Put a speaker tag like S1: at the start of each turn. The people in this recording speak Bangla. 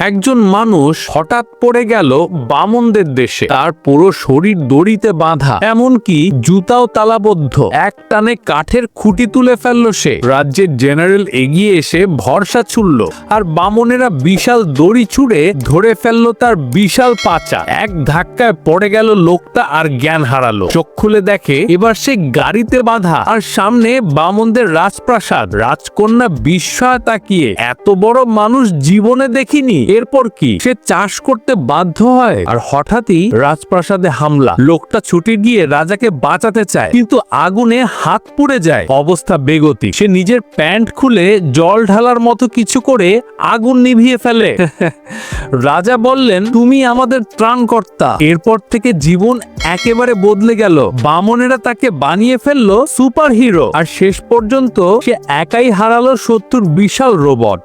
S1: একজন মানুষ হঠাৎ পড়ে গেল বামনদের দেশে। তার পুরো শরীর দড়িতে বাঁধা, এমনকি জুতাও তালাবদ্ধ। এক টানে কাঠের খুঁটি তুলে ফেললো সে। রাজ্যের জেনারেল এগিয়ে এসে ভরসা ছুড়ল, আর বামনেরা বিশাল দড়ি ছুঁড়ে ধরে ফেললো তার বিশাল পাচা। এক ধাক্কায় পড়ে গেল লোকটা আর জ্ঞান হারালো। চোখ খুলে দেখে এবার সে গাড়িতে বাঁধা, আর সামনে বামনদের রাজপ্রাসাদ। রাজকন্যা বিস্ময়ে তাকিয়ে, এত বড় মানুষ জীবনে দেখিনি। এরপর কি? সে চাষ করতে বাধ্য হয়, আর হঠাৎই রাজপ্রাসাদে হামলা। লোকটা ছুটে গিয়ে রাজাকে বাঁচাতে চায়, কিন্তু আগুনে হাত পুড়ে যায়। অবস্থা বেগতিক। সে নিজের প্যান্ট খুলে জল ঢালার মতো কিছু করে আগুন নিভিয়ে ফেলে। রাজা বললেন, তুমি আমাদের ত্রাণকর্তা। এরপর থেকে জীবন একেবারে বদলে গেল। বামনেরা তাকে বানিয়ে ফেললো সুপার হিরো, আর শেষ পর্যন্ত সে একাই হারালো শত্রুর বিশাল রোবট।